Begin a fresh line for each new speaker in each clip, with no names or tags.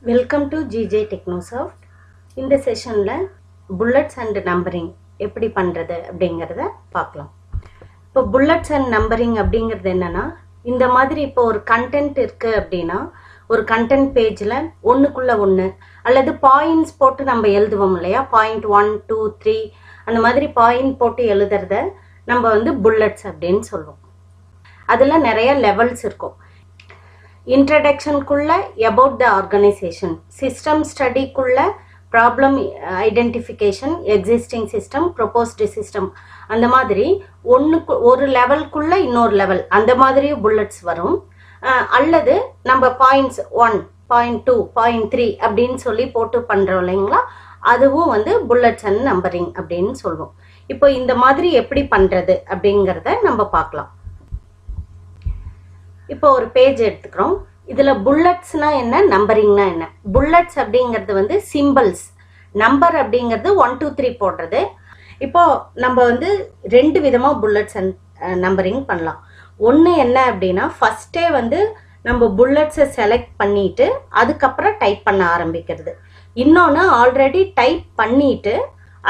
Welcome to GJ டெக்னோசாஃப்ட். இந்த செஷனில் bullets and numbering எப்படி பண்ணுறது அப்படிங்கிறத பார்க்கலாம். இப்போ புல்லட்ஸ் அண்ட் நம்பரிங் அப்படிங்கிறது என்னென்னா, இந்த மாதிரி இப்போ ஒரு கண்டென்ட் இருக்குது அப்படின்னா, ஒரு கண்டென்ட் பேஜில் ஒன்றுக்குள்ளே ஒன்று அல்லது பாயிண்ட்ஸ் போட்டு நம்ம எழுதுவோம் இல்லையா, பாயிண்ட் 1 2 3 அந்த மாதிரி பாயிண்ட் போட்டு எழுதுறத நம்ம வந்து புல்லட்ஸ் அப்படின்னு சொல்லுவோம். அதில் நிறைய லெவல்ஸ் இருக்கும். இன்ட்ரடக்ஷனுக்குள்ள அபவுட் த ஆர்கனைசேஷன், சிஸ்டம் ஸ்டடிக்குள்ள problem identification, existing system, proposed system, அந்த மாதிரி ஒரு லெவலுக்குள்ள இன்னொரு லெவல் அந்த மாதிரி புல்லட்ஸ் வரும். அல்லது நம்ம பாயிண்ட்ஸ் 1, பாயிண்ட் 2, பாயிண்ட் 3 அப்படின்னு சொல்லி போட்டு பண்ணுறோம் இல்லைங்களா, அதுவும் வந்து புல்லட்ஸ் அண்ட் நம்பரிங் அப்படின்னு சொல்லுவோம். இப்போ இந்த மாதிரி எப்படி பண்ணுறது அப்படிங்கிறத நம்ம பார்க்கலாம். இப்போ ஒரு பேஜ் எடுத்துக்கிறோம். இதுல புல்லட்ஸ்னா என்ன, நம்பரிங்னா என்ன? புல்லட்ஸ் அப்படிங்கிறது வந்து சிம்பிள்ஸ், நம்பர் அப்படிங்கிறது 1 2 3 போடுறது. இப்போ நம்ம வந்து ரெண்டு விதமா புல்லட்ஸ் அண்ட் நம்பரிங் பண்ணலாம். ஒன்று என்ன அப்படின்னா, ஃபர்ஸ்டே வந்து நம்ம புல்லட்ஸை செலக்ட் பண்ணிட்டு அதுக்கப்புறம் டைப் பண்ண ஆரம்பிக்கிறது. இன்னொன்று ஆல்ரெடி டைப் பண்ணிட்டு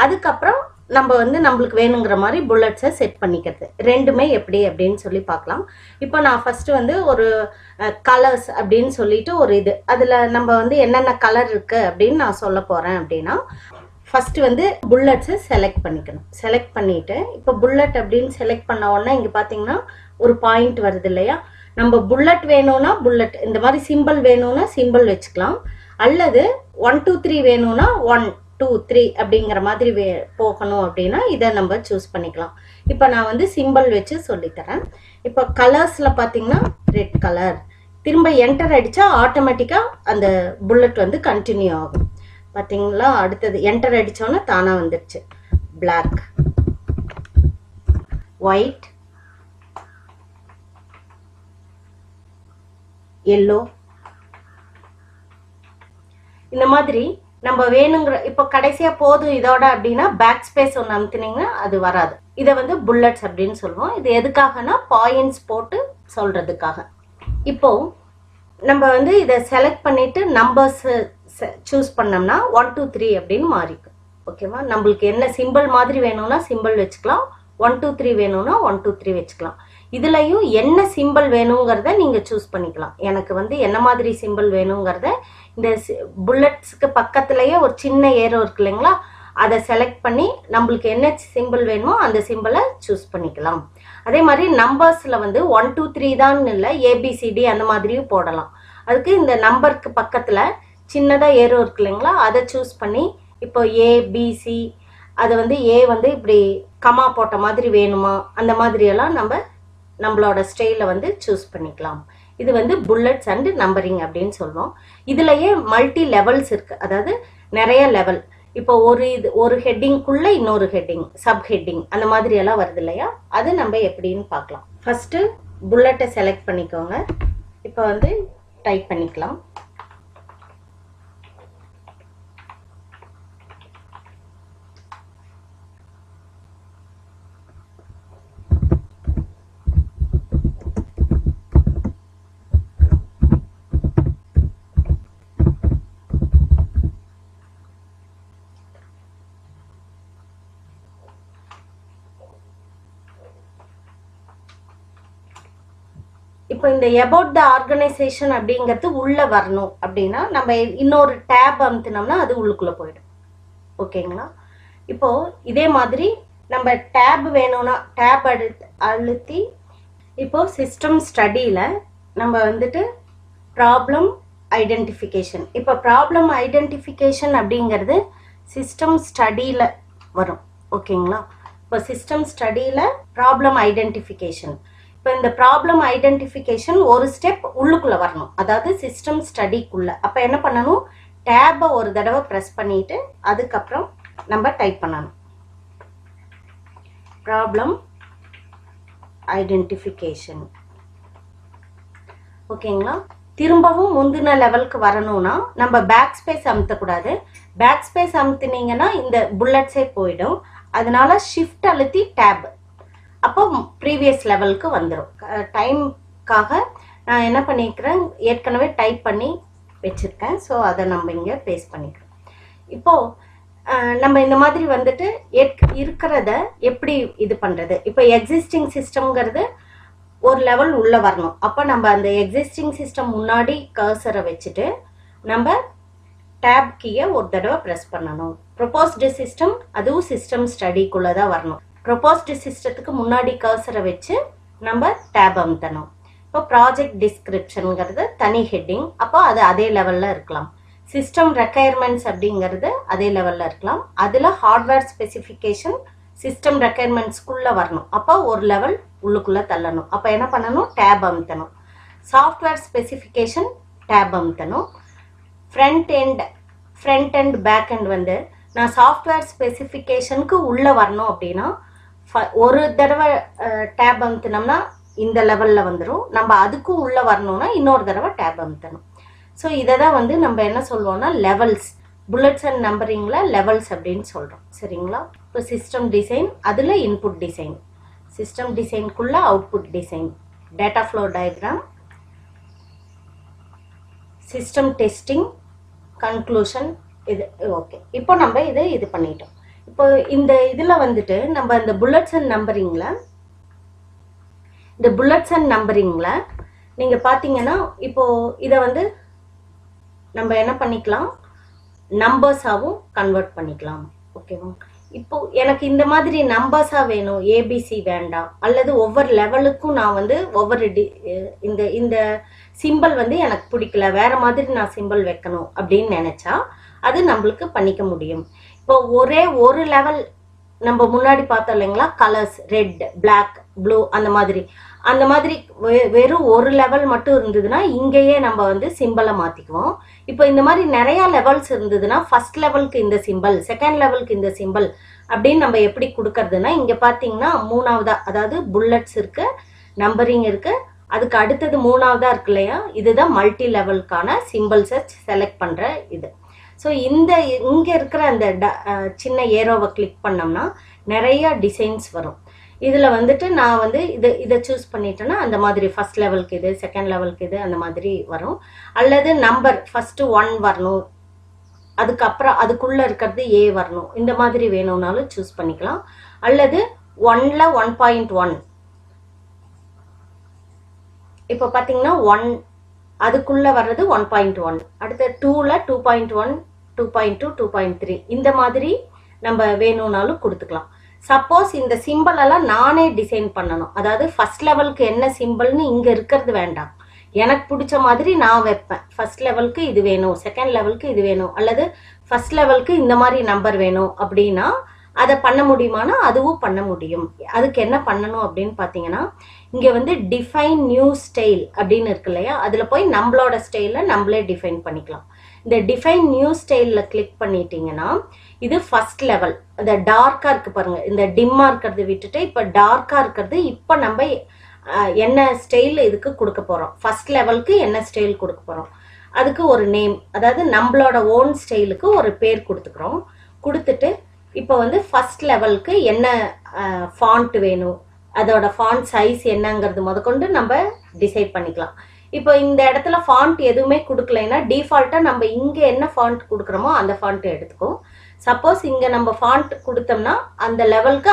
அதுக்கப்புறம் நம்ம வந்து நம்மளுக்கு வேணுங்கிற மாதிரி புல்லட்ஸை செட் பண்ணிக்கிறது. ரெண்டுமே எப்படி அப்படின்னு சொல்லி பார்க்கலாம். இப்போ நான் ஃபர்ஸ்ட் வந்து ஒரு கலர்ஸ் அப்படின்னு சொல்லிட்டு ஒரு இது, அதில் நம்ம வந்து என்னென்ன கலர் இருக்கு அப்படின்னு நான் சொல்ல போறேன். அப்படின்னா ஃபர்ஸ்ட் வந்து புல்லட்ஸை செலக்ட் பண்ணிக்கணும். செலக்ட் பண்ணிட்டு இப்போ புல்லட் அப்படின்னு செலக்ட் பண்ண உடனே இங்கே பார்த்தீங்கன்னா ஒரு பாயிண்ட் வருது இல்லையா. நம்ம புல்லட் வேணும்னா புல்லட், இந்த மாதிரி சிம்பிள் வேணும்னா சிம்பிள் வச்சுக்கலாம், அல்லது 1 2 3 வேணும்னா 1 2 3 அப்படிங்கிற மாதிரி போகணும் அப்படின்னா இதை நம்ம சூஸ் பண்ணிக்கலாம். இப்போ நான் வந்து சிம்பிள் வச்சு சொல்லித்தரேன். இப்போ கலர்ஸ்ல பார்த்தீங்கன்னா ரெட் கலர், திரும்ப என்டர் அடிச்சா ஆட்டோமேட்டிக்கா அந்த புல்லட் வந்து கண்டினியூ ஆகும். பார்த்தீங்களா, அடுத்தது என்டர் அடிச்சோன்னா தானா வந்துருச்சு. பிளாக், ஒயிட், எல்லோ, இந்த மாதிரி நம்ம வேணுங்கிற. இப்போ கடைசியா போதும் இதோட அப்படின்னா பேக் ஸ்பேஸ் ஒன்று அமுத்தினீங்கன்னா அது வராது. இதை வந்து புல்லட்ஸ் அப்படின்னு சொல்லுவோம். இது எதுக்காகனா பாயிண்ட்ஸ் போட்டு சொல்றதுக்காக. இப்போ நம்ம வந்து இதை செலக்ட் பண்ணிட்டு நம்பர்ஸ் சூஸ் பண்ணோம்னா 1 2 3 அப்படின்னு மாறிக்கும். ஓகேவா, நம்மளுக்கு என்ன சிம்பிள் மாதிரி வேணும்னா சிம்பிள் வச்சுக்கலாம், 1 2 3 வேணும்னா 1 2 3 வச்சுக்கலாம். இதுலயும் என்ன சிம்பிள் வேணுங்கிறத நீங்க சூஸ் பண்ணிக்கலாம். எனக்கு வந்து என்ன மாதிரி சிம்பிள் வேணுங்கிறத இந்த புல்லட்ஸ்க்கு பக்கத்துலயே ஒரு சின்ன ஏரோ இருக்கு இல்லைங்களா, அதை செலக்ட் பண்ணி நம்மளுக்கு என்ன சிம்பிள் வேணுமோ அந்த சிம்பிளை சூஸ் பண்ணிக்கலாம். அதே மாதிரி நம்பர்ஸ்ல வந்து 1 2 3 தான் இல்லை, ஏபிசிடி அந்த மாதிரியும் போடலாம். அதுக்கு இந்த நம்பருக்கு பக்கத்துல சின்னதா ஏரோ இருக்கு இல்லைங்களா, அதை சூஸ் பண்ணி இப்போ ஏபிசி, அதை வந்து ஏ வந்து இப்படி கமா போட்ட மாதிரி வேணுமா அந்த மாதிரி எல்லாம் நம்மளோட ஸ்டைல வந்து சூஸ் பண்ணிக்கலாம். இது வந்து புல்லட்ஸ் அண்ட் நம்பரிங் அப்படின்னு சொல்லுவோம். இதுலயே மல்டி லெவல்ஸ் இருக்கு, அதாவது நிறைய லெவல். இப்போ ஒரு ஹெட்டிங்குள்ள இன்னொரு ஹெட்டிங், சப் ஹெட்டிங் அந்த மாதிரி எல்லாம் வருது இல்லையா, அது நம்ம எப்படின்னு பார்க்கலாம். ஃபர்ஸ்ட் புல்லட்டை செலக்ட் பண்ணிக்கோங்க. இப்போ வந்து டைப் பண்ணிக்கலாம். இப்போ இந்த அபவுட் த ஆர்கனைசேஷன் அப்படிங்கிறது உள்ள வரணும் அப்படின்னா நம்ம இன்னொரு டேப் அமுத்தினோம்னா அது உள்ளுக்குள்ள போயிடும். ஓகேங்களா, இப்போ இதே மாதிரி நம்ம டேப் வேணும்னா டேப் அழுத்தி இப்போ சிஸ்டம் ஸ்டடியில நம்ம வந்துட்டு ப்ராப்ளம் ஐடென்டிஃபிகேஷன். இப்போ ப்ராப்ளம் ஐடென்டிஃபிகேஷன் அப்படிங்கிறது சிஸ்டம் ஸ்டடியில வரும். ஓகேங்களா, இப்போ சிஸ்டம் ஸ்டடியில ப்ராப்ளம் ஐடென்டிஃபிகேஷன். இப்போ இந்த ப்ராப்ளம் ஐடென்டிஃபிகேஷன் ஒரு ஸ்டெப் உள்ளுக்குள்ள வரணும், அதாவது சிஸ்டம் ஸ்டடிக்குள்ள. அப்ப என்ன பண்ணணும், டேபை ஒரு தடவை பிரஸ் பண்ணிட்டு அதுக்கப்புறம் நம்ம டைப் பண்ணணும் ப்ராப்ளம் ஐடென்டிஃபிகேஷன். ஓகேங்களா, திரும்பவும் முந்தின லெவலுக்கு வரணும்னா நம்ம பேக் ஸ்பேஸ் அமுத்தக்கூடாது. பேக் ஸ்பேஸ் அமுத்தினீங்கன்னா இந்த புல்லட்ஸே போயிடும். அதனால ஷிஃப்ட் அழுத்தி டேப், அப்போ ப்ரீவியஸ் லெவலுக்கு வந்துடும். டைம்காக நான் என்ன பண்ணிக்கிறேன், ஏற்கனவே டைப் பண்ணி வச்சுருக்கேன். ஸோ அதை நம்ம இங்கே பேஸ்ட் பண்ணிக்கிறோம். இப்போது நம்ம இந்த மாதிரி வந்துட்டு இருக்கிறத எப்படி இது பண்ணுறது? இப்போ எக்ஸிஸ்டிங் சிஸ்டம்ங்கிறது ஒரு லெவல் உள்ளே வரணும். அப்போ நம்ம அந்த எக்ஸிஸ்டிங் சிஸ்டம் முன்னாடி கர்சரை வச்சுட்டு நம்ம டேப் கீயை ஒரு தடவை ப்ரெஸ் பண்ணணும். ப்ரொபோஸ்டு சிஸ்டம் அதுவும் சிஸ்டம் ஸ்டடிக்குள்ளே தான் வரணும். ப்ரொபோஸ்டு சிஸ்டத்துக்கு முன்னாடி கர்சரை வச்சு நம்ம டேப் அமுத்தணும். இப்போ ப்ராஜெக்ட் டிஸ்கிரிப்ஷனுங்கிறது தனி ஹெட்டிங், அப்போ அது அதே லெவலில் இருக்கலாம். சிஸ்டம் ரெக்குயர்மெண்ட்ஸ் அப்படிங்கிறது அதே லெவலில் இருக்கலாம். அதில் ஹார்ட்வேர் ஸ்பெசிஃபிகேஷன் சிஸ்டம் ரெக்குயர்மெண்ட்ஸ்குள்ளே வரணும். அப்போ ஒரு லெவல் உள்ளுக்குள்ளே தள்ளணும். அப்போ என்ன பண்ணணும்? டேப் அமுத்தணும். சாஃப்ட்வேர் ஸ்பெசிஃபிகேஷன் டேப் அமுத்தணும். ஃப்ரண்ட் அண்ட் பேக் அண்ட் வந்து நான் சாஃப்ட்வேர் ஸ்பெசிஃபிகேஷனுக்கு உள்ளே வரணும் அப்படின்னா ஒரு தடவை டேப் அமுத்தினோம்னா இந்த லெவலில் வந்துடும். நம்ம அதுக்கும் உள்ளே வரணும்னா இன்னொரு தடவை டேப் அமுத்தணும். ஸோ இதை தான் வந்து நம்ம என்ன சொல்லுவோம்னா லெவல்ஸ், புல்லட்ஸ் அண்ட் நம்பரிங்கில் லெவல்ஸ் அப்படின்னு சொல்கிறோம். சரிங்களா? இப்போ சிஸ்டம் டிசைன், அதில் இன்புட் டிசைன், சிஸ்டம் டிசைனுக்குள்ளே output design, data flow diagram, system testing, conclusion. இது ஓகே. இப்போ நம்ம இது பண்ணிட்டோம். இப்போ இந்த இதில் வந்துட்டு நம்ம இந்த புல்லட்ஸ் அண்ட் நம்பரிங்கில் நீங்கள் பார்த்தீங்கன்னா இப்போது இதை வந்து நம்ம என்ன பண்ணிக்கலாம்? நம்பர்ஸாகவும் கன்வெர்ட் பண்ணிக்கலாம். ஓகேவா? இப்போ எனக்கு இந்த மாதிரி நம்பர்ஸாக வேணும், ஏபிசி வேண்டாம், அல்லது ஒவ்வொரு லெவலுக்கும் நான் வந்து ஒவ்வொரு இந்த சிம்பிள் வந்து எனக்கு பிடிக்கல, வேற மாதிரி நான் சிம்பிள் வைக்கணும் அப்படின்னு நினைச்சா அது நம்மளுக்கு பண்ணிக்க முடியும். இப்போ ஒரே ஒரு லெவல் நம்ம முன்னாடி பார்த்தோம் இல்லைங்களா, கலர்ஸ் ரெட், பிளாக், ப்ளூ, அந்த மாதிரி வெறும் ஒரு லெவல் மட்டும் இருந்ததுன்னா இங்கேயே நம்ம வந்து சிம்பிளை மாற்றிக்குவோம். இப்போ இந்த மாதிரி நிறையா லெவல்ஸ் இருந்ததுன்னா ஃபர்ஸ்ட் லெவலுக்கு இந்த சிம்பிள், செகண்ட் லெவலுக்கு இந்த சிம்பிள் அப்படின்னு நம்ம எப்படி கொடுக்கறதுன்னா இங்கே பார்த்தீங்கன்னா மூணாவதா, அதாவது புல்லட்ஸ் இருக்கு, நம்பரிங் இருக்கு, அதுக்கு அடுத்தது மூணாவதா இருக்கு இல்லையா, இதுதான் மல்டி லெவலுக்கான சிம்பிள்ஸை செலக்ட் பண்ணுற இது. ஸோ இங்கே இருக்கிற அந்த சின்ன ஏரோவை கிளிக் பண்ணோம்னா நிறைய டிசைன்ஸ் வரும். இதில் வந்துட்டு நான் வந்து இதை சூஸ் பண்ணிட்டேன்னா அந்த மாதிரி ஃபர்ஸ்ட் லெவலுக்கு இது, செகண்ட் லெவலுக்கு இது, அந்த மாதிரி வரும். அல்லது நம்பர் ஃபஸ்ட்டு 1 வரணும், அதுக்கப்புறம் அதுக்குள்ளே இருக்கிறது ஏ வரணும், இந்த மாதிரி வேணும்னாலும் சூஸ் பண்ணிக்கலாம். அல்லது 1ல் 1.1, இப்போ பார்த்தீங்கன்னா 1 அதுக்குள்ளே வர்றது 1.1, அடுத்து 2ல் 2.1, 2.2, 2.3, இந்த மாதிரி நம்ம வேணும்னாலும் கொடுத்துக்கலாம். சப்போஸ் இந்த சிம்பிள் எல்லாம் நானே டிசைன் பண்ணணும், அதாவது ஃபர்ஸ்ட் லெவலுக்கு என்ன சிம்பிள்னு இங்கே இருக்கிறது வேண்டாம், எனக்கு பிடிச்ச மாதிரி நான் வைப்பேன். ஃபர்ஸ்ட் லெவலுக்கு இது வேணும், செகண்ட் லெவலுக்கு இது வேணும், அல்லது ஃபர்ஸ்ட் லெவலுக்கு இந்த மாதிரி நம்பர் வேணும் அப்படின்னா அதை பண்ண முடியுமானா அதுவும் பண்ண முடியும். அதுக்கு என்ன பண்ணணும் அப்படின்னு பார்த்தீங்கன்னா இங்கே வந்து டிஃபைன் நியூ ஸ்டைல் அப்படின்னு இருக்கு இல்லையா, அதில் போய் நம்மளோட ஸ்டைலை நம்மளே டிஃபைன் பண்ணிக்கலாம். இந்த டிஃபைன் நியூ ஸ்டைலில் கிளிக் பண்ணிட்டீங்கன்னா இது ஃபர்ஸ்ட் லெவல். இந்த டார்க்காக இருக்கு பாருங்க, இந்த டிம்மாக இருக்கிறது விட்டுட்டு இப்போ டார்க்காக இருக்கிறது. இப்போ நம்ம என்ன ஸ்டைல் இதுக்கு கொடுக்க போகிறோம், ஃபர்ஸ்ட் லெவலுக்கு என்ன ஸ்டைல் கொடுக்க போகிறோம், அதுக்கு ஒரு நேம், அதாவது நம்மளோட ஓன் ஸ்டைலுக்கு ஒரு பேர் கொடுத்துக்கிறோம். கொடுத்துட்டு இப்போ வந்து ஃபர்ஸ்ட் லெவலுக்கு என்ன ஃபாண்ட் வேணும், அதோட ஃபாண்ட் சைஸ் என்னங்கிறது முதற்கொண்டு நம்ம டிசைட் பண்ணிக்கலாம். இப்போ இந்த இடத்துல ஃபாண்ட் எதுவுமே கொடுக்கலைன்னா டிஃபால்ட்டாக நம்ம இங்கே என்ன ஃபாண்ட் கொடுக்குறோமோ அந்த ஃபாண்ட்டை எடுத்துக்கும். சப்போஸ் இங்கே நம்ம ஃபாண்ட் கொடுத்தோம்னா அந்த லெவலுக்கு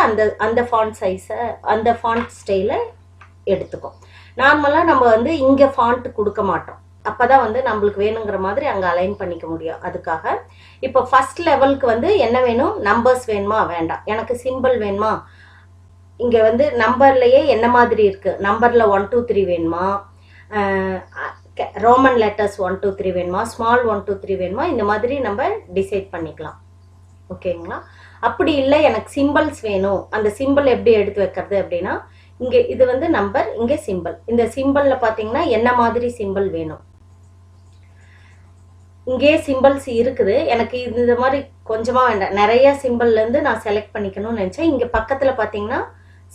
அந்த ஃபாண்ட் சைஸை, அந்த ஃபாண்ட் ஸ்டைலை எடுத்துக்கும். நார்மலாக நம்ம வந்து இங்கே ஃபாண்ட் கொடுக்க மாட்டோம், அப்போதான் வந்து நம்மளுக்கு வேணுங்கிற மாதிரி அங்கே அலைன் பண்ணிக்க முடியும். அதுக்காக இப்போ ஃபர்ஸ்ட் லெவலுக்கு வந்து என்ன வேணும், நம்பர்ஸ் வேணுமா வேண்டாம், எனக்கு சிம்பிள் வேணுமா, இங்கே வந்து நம்பர்லேயே என்ன மாதிரி இருக்குது, நம்பரில் 1 2 3 வேணுமா, ரோமன் லெட்டர்ஸ் 1 2 3 வேணுமா, ஸ்மால் 1 2 3 வேணுமா, இந்த மாதிரி நம்ம டிசைட் பண்ணிக்கலாம். ஓகேங்களா? அப்படி இல்லை எனக்கு சிம்பிள்ஸ் வேணும், அந்த சிம்பிள் எப்படி எடுத்து வைக்கிறது அப்படின்னா இங்கே இது வந்து நம்பர், இங்கே சிம்பிள். இந்த சிம்பிளில் பார்த்தீங்கன்னா என்ன மாதிரி சிம்பிள் வேணும், இங்கே சிம்பிள்ஸ் இருக்குது, எனக்கு இந்த மாதிரி கொஞ்சமாக வேண்டாம், நிறைய சிம்பிள்லேருந்து நான் செலக்ட் பண்ணிக்கணும்னு நினச்சேன். இங்கே பக்கத்தில் பார்த்தீங்கன்னா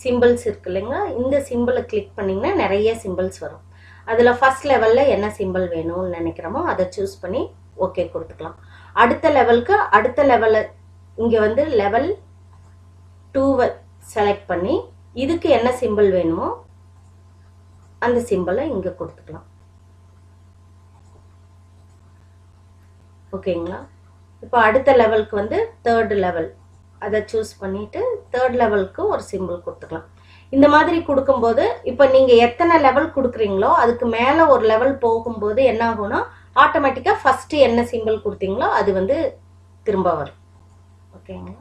சிம்பிள்ஸ் இருக்கு இல்லைங்களா, இந்த சிம்பிளை கிளிக் பண்ணிங்கன்னா நிறைய சிம்பிள்ஸ் வரும். அதில் ஃபர்ஸ்ட் லெவலில் என்ன சிம்பிள் வேணும்னு நினைக்கிறோமோ அதை சூஸ் பண்ணி ஓகே கொடுத்துக்கலாம். அடுத்த லெவலில் இங்கே வந்து லெவல் 2 செலக்ட் பண்ணி இதுக்கு என்ன சிம்பிள் வேணுமோ அந்த சிம்பிளை இங்கே கொடுத்துக்கலாம். ஓகேங்களா. இப்போ அடுத்த லெவலுக்கு வந்து தேர்ட் லெவல் அதை சூஸ் பண்ணிட்டு தேர்ட் லெவலுக்கு ஒரு சிம்பிள் கொடுத்துக்கலாம். இந்த மாதிரி கொடுக்கும்போது இப்போ நீங்கள் எத்தனை லெவல் கொடுக்குறீங்களோ அதுக்கு மேலே ஒரு லெவல் போகும்போது என்ன ஆகும்னா ஆட்டோமேட்டிக்காக ஃபஸ்ட்டு என்ன சிம்பிள் கொடுத்தீங்களோ அது வந்து திரும்ப வரும். ஓகேங்களா.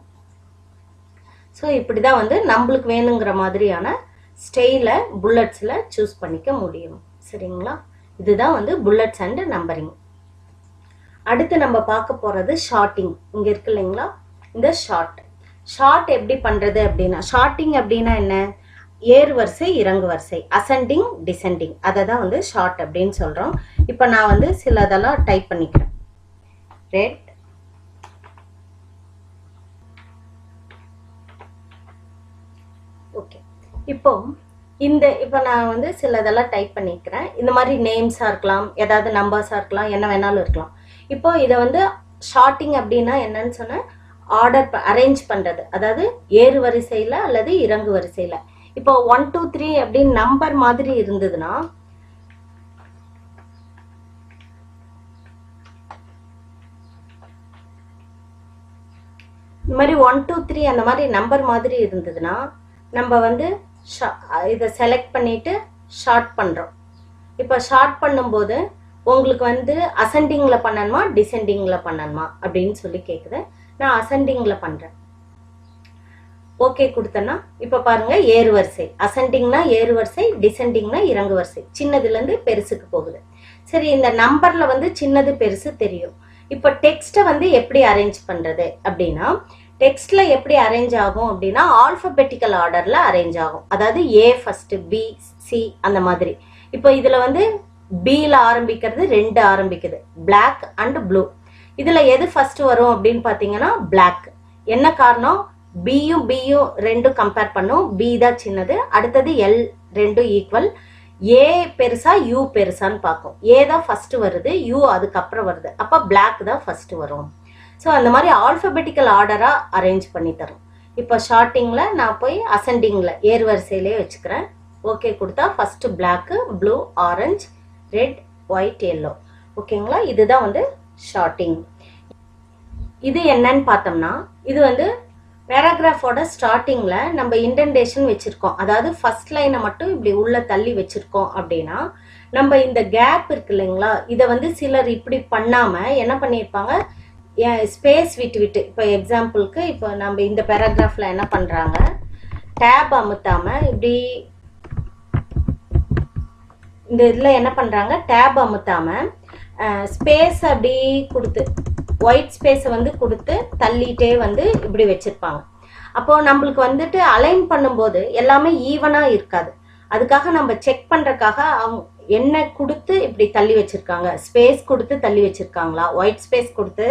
ஸோ இப்படி தான் வந்து நம்மளுக்கு வேணுங்கிற மாதிரியான ஸ்டைலை புல்லட்ஸில் சூஸ் பண்ணிக்க முடியும். சரிங்களா. இதுதான் வந்து புல்லட்ஸ் அண்ட் நம்பரிங். அடுத்து நம்ம பார்க்க போகிறது ஷார்ட்டிங். இங்கே இருக்கு இல்லைங்களா, இந்த ஷார்ட் எப்படி பண்ணுறது அப்படின்னா, ஷார்ட்டிங் அப்படின்னா என்ன, ஏறு வரிசை இறங்கு வரிசை, அசெண்டிங் டிசெண்டிங், அதை தான் வந்து ஷார்ட் அப்படின்னு சொல்கிறோம். இப்போ நான் வந்து சிலதெல்லாம் டைப் பண்ணிக்கிறேன். Red, okay. இப்போ நான் வந்து சிலதெல்லாம் டைப் பண்ணிக்கிறேன். இந்த மாதிரி நேம்ஸாக இருக்கலாம், ஏதாவது நம்பர்ஸாக இருக்கலாம், என்ன வேணாலும் இருக்கலாம். இப்போ இதை வந்து ஷார்ட்டிங் அப்படின்னா என்னன்னு சொன்ன ஆர்டர் அரேஞ்ச் பண்ணுறது, அதாவது ஏறு வரிசையில் அல்லது இறங்கு வரிசையில். இப்போ 1 2 3 அப்படின்னு நம்பர் மாதிரி இருந்ததுன்னா இந்த மாதிரி 1 2 3 அந்த மாதிரி நம்பர் மாதிரி இருந்ததுன்னா நம்ம வந்து இதை செலக்ட் பண்ணிட்டு ஷார்ட் பண்ணுறோம். இப்போ ஷார்ட் பண்ணும்போது உங்களுக்கு வந்து அசெண்டிங்கில் பண்ணணுமா டிசெண்டிங்கில் பண்ணணுமா அப்படின்னு சொல்லி கேட்குது. நான் அசெண்டிங்கில் பண்ணுறேன். ஓகே கொடுத்தேன்னா இப்போ பாருங்கள் ஏறு வரிசை, அசெண்டிங்னா ஏறு வரிசை, டிசெண்டிங்னா இறங்கு வரிசை, சின்னதுலேருந்து பெருசுக்கு போகுது. சரி, இந்த நம்பரில் வந்து சின்னது பெருசு தெரியும். இப்போ டெக்ஸ்ட்டை வந்து எப்படி அரேஞ்ச் பண்ணுறது அப்படின்னா, டெக்ஸ்ட்ல எப்படி அரேஞ்ச் ஆகும் அப்படின்னா ஆல்பபெட்டிக்கல் ஆர்டர்ல அரேஞ்ச் ஆகும். அதாவது ஏ ஃபர்ஸ்ட், பி, சி அந்த மாதிரி. இப்போ இதுல வந்து பில ஆரம்பிக்கிறது 2 ஆரம்பிக்குது, பிளாக் அண்ட் ப்ளூ. இதுல எது ஃபர்ஸ்ட் வரும் அப்படின்னு பாத்தீங்கன்னா பிளாக். என்ன காரணம், பியும் 2 கம்பேர் பண்ணும், பி தான் சின்னது, அடுத்தது எல் 2 ஈக்குவல், ஏ பெருசா யூ பெருசான்னு பார்க்கும். ஏ தான் ஃபர்ஸ்ட் வருது, யூ அதுக்கப்புறம் வருது, அப்ப பிளாக் தான் ஃபர்ஸ்ட் வரும். ஸோ அந்த மாதிரி ஆல்பபெட்டிக்கல் ஆர்டராக அரேஞ்ச் பண்ணி தரும். இப்போ ஷார்ட்டிங்கில் நான் போய் அசெண்டிங்கில் ஏறு வரிசையிலே வச்சுக்கிறேன். ஓகே கொடுத்தா first black, blue, orange, red, white, yellow. ஓகேங்களா. இதுதான் வந்து ஷார்ட்டிங். இது என்னன்னு பார்த்தோம்னா, இது வந்து பேராகிராஃபோட ஸ்டார்டிங்கில் நம்ம இன்டென்டேஷன் வச்சுருக்கோம். அதாவது ஃபர்ஸ்ட் லைனை மட்டும் இப்படி உள்ள தள்ளி வச்சுருக்கோம் அப்படின்னா நம்ம இந்த கேப் இருக்கு இல்லைங்களா, இதை வந்து சிலர் இப்படி பண்ணாமல் என்ன பண்ணியிருப்பாங்க, ஸ்பேஸ் விட்டு இப்போ எக்ஸாம்பிளுக்கு இப்போ நம்ம இந்த பேராகிராஃபில் என்ன பண்ணுறாங்க, டேப் அமுத்தாமல் இப்படி இந்த இதில் என்ன பண்ணுறாங்க, டேப் அமுத்தாமல் ஸ்பேஸ் அப்படி கொடுத்து ஒயிட் ஸ்பேஸை வந்து கொடுத்து தள்ளிட்டே வந்து இப்படி வச்சுருப்பாங்க. அப்போது நம்மளுக்கு வந்துட்டு அலைன் பண்ணும்போது எல்லாமே ஈவனாக இருக்காது. அதுக்காக நம்ம செக் பண்ணுறதுக்காக அவங்க என்ன கொடுத்து இப்படி தள்ளி வச்சுருக்காங்க, ஸ்பேஸ் கொடுத்து தள்ளி வச்சுருக்காங்களா, ஒயிட் ஸ்பேஸ் கொடுத்து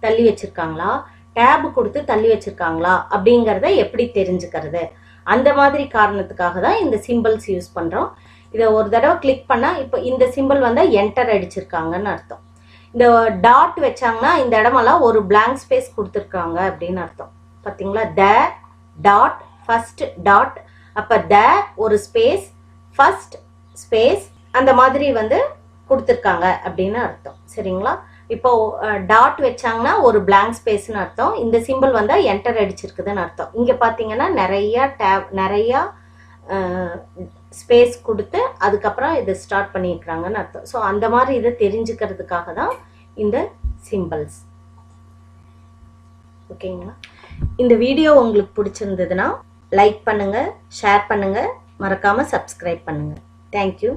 தள்ளி வச்சிருக்காங்களா, டேப் கொடுத்து தள்ளி வச்சிருக்காங்களா அப்படிங்கிறத எப்படி தெரிஞ்சுக்கிறது, அந்த மாதிரி காரணத்துக்காக தான் இந்த சிம்பிள்ஸ் யூஸ் பண்ணுறோம். இதை ஒரு தடவை கிளிக் பண்ணால் இப்போ இந்த சிம்பிள் வந்து என்டர் அடிச்சிருக்காங்கன்னு அர்த்தம். இந்த டாட் வச்சாங்கன்னா இந்த இடமெல்லாம் ஒரு பிளாங்க் ஸ்பேஸ் கொடுத்துருக்காங்க அப்படின்னு அர்த்தம். பார்த்தீங்களா, த டாட் ஃபர்ஸ்ட் டாட், அப்போ த ஒரு ஸ்பேஸ், ஃபர்ஸ்ட் ஸ்பேஸ், அந்த மாதிரி வந்து கொடுத்துருக்காங்க அப்படின்னு அர்த்தம். சரிங்களா. இப்போ டாட் வச்சாங்கன்னா ஒரு பிளாங்க் ஸ்பேஸ்னு அர்த்தம். இந்த சிம்பிள் வந்தால் என்டர் அடிச்சிருக்குதுன்னு அர்த்தம். இங்கே பார்த்தீங்கன்னா நிறையா ஸ்பேஸ் கொடுத்து அதுக்கப்புறம் இதை ஸ்டார்ட் பண்ணியிருக்கிறாங்கன்னு அர்த்தம். ஸோ அந்த மாதிரி இதை தெரிஞ்சுக்கிறதுக்காக தான் இந்த சிம்பிள்ஸ். ஓகேங்களா. இந்த வீடியோ உங்களுக்கு பிடிச்சிருந்ததுன்னா லைக் பண்ணுங்கள், ஷேர் பண்ணுங்கள், மறக்காமல் சப்ஸ்கிரைப் பண்ணுங்கள். தேங்க்யூ.